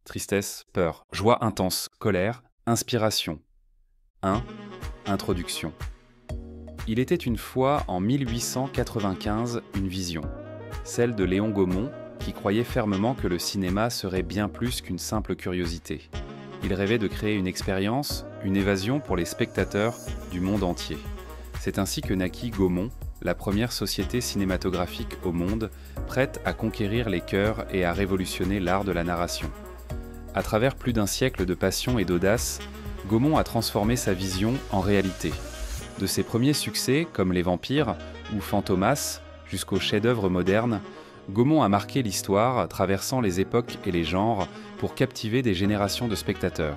tristesse, peur, joie intense, colère, inspiration. 1. Introduction. Il était une fois, en 1895, une vision, celle de Léon Gaumont, qui croyait fermement que le cinéma serait bien plus qu'une simple curiosité. Il rêvait de créer une expérience, une évasion pour les spectateurs du monde entier. C'est ainsi que naquit Gaumont, la première société cinématographique au monde, prête à conquérir les cœurs et à révolutionner l'art de la narration. À travers plus d'un siècle de passion et d'audace, Gaumont a transformé sa vision en réalité. De ses premiers succès, comme Les Vampires ou Fantomas, jusqu'aux chefs-d'œuvre modernes, Gaumont a marqué l'histoire, traversant les époques et les genres pour captiver des générations de spectateurs.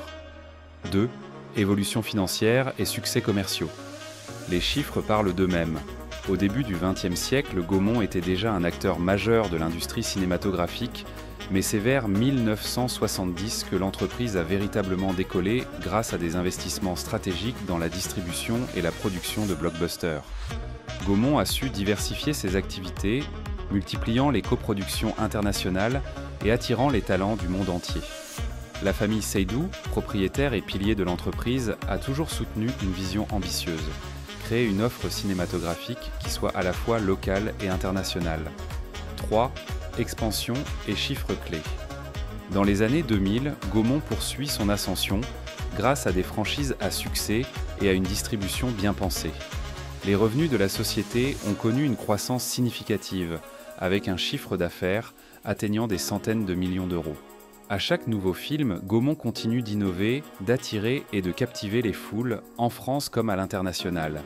2. Évolution financière et succès commerciaux. Les chiffres parlent d'eux-mêmes. Au début du XXe siècle, Gaumont était déjà un acteur majeur de l'industrie cinématographique, mais c'est vers 1970 que l'entreprise a véritablement décollé grâce à des investissements stratégiques dans la distribution et la production de blockbusters. Gaumont a su diversifier ses activités, multipliant les coproductions internationales et attirant les talents du monde entier. La famille Seydoux, propriétaire et pilier de l'entreprise, a toujours soutenu une vision ambitieuse: créer une offre cinématographique qui soit à la fois locale et internationale. 3. Expansion et chiffres clés. Dans les années 2000, Gaumont poursuit son ascension grâce à des franchises à succès et à une distribution bien pensée. Les revenus de la société ont connu une croissance significative, avec un chiffre d'affaires atteignant des centaines de millions d'euros. À chaque nouveau film, Gaumont continue d'innover, d'attirer et de captiver les foules, en France comme à l'international.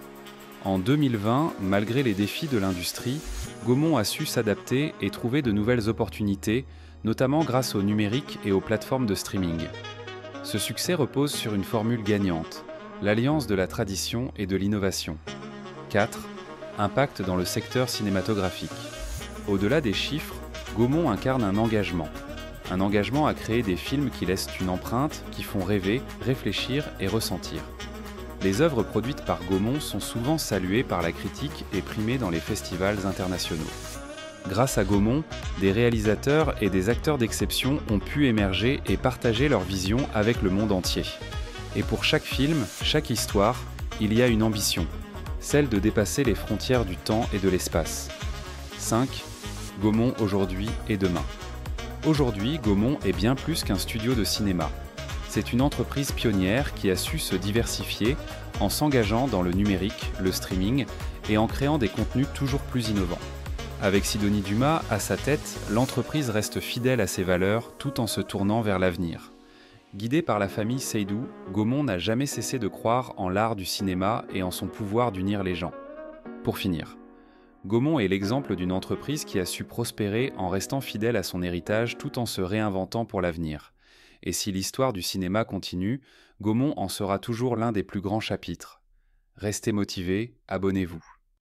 En 2020, malgré les défis de l'industrie, Gaumont a su s'adapter et trouver de nouvelles opportunités, notamment grâce au numérique et aux plateformes de streaming. Ce succès repose sur une formule gagnante: l'alliance de la tradition et de l'innovation. 4. Impact dans le secteur cinématographique. Au-delà des chiffres, Gaumont incarne un engagement. Un engagement à créer des films qui laissent une empreinte, qui font rêver, réfléchir et ressentir. Les œuvres produites par Gaumont sont souvent saluées par la critique et primées dans les festivals internationaux. Grâce à Gaumont, des réalisateurs et des acteurs d'exception ont pu émerger et partager leur vision avec le monde entier. Et pour chaque film, chaque histoire, il y a une ambition, celle de dépasser les frontières du temps et de l'espace. 5. Gaumont aujourd'hui et demain. Aujourd'hui, Gaumont est bien plus qu'un studio de cinéma. C'est une entreprise pionnière qui a su se diversifier en s'engageant dans le numérique, le streaming et en créant des contenus toujours plus innovants. Avec Sidonie Dumas à sa tête, l'entreprise reste fidèle à ses valeurs tout en se tournant vers l'avenir. Guidé par la famille Seydoux, Gaumont n'a jamais cessé de croire en l'art du cinéma et en son pouvoir d'unir les gens. Pour finir, Gaumont est l'exemple d'une entreprise qui a su prospérer en restant fidèle à son héritage tout en se réinventant pour l'avenir. Et si l'histoire du cinéma continue, Gaumont en sera toujours l'un des plus grands chapitres. Restez motivés, abonnez-vous.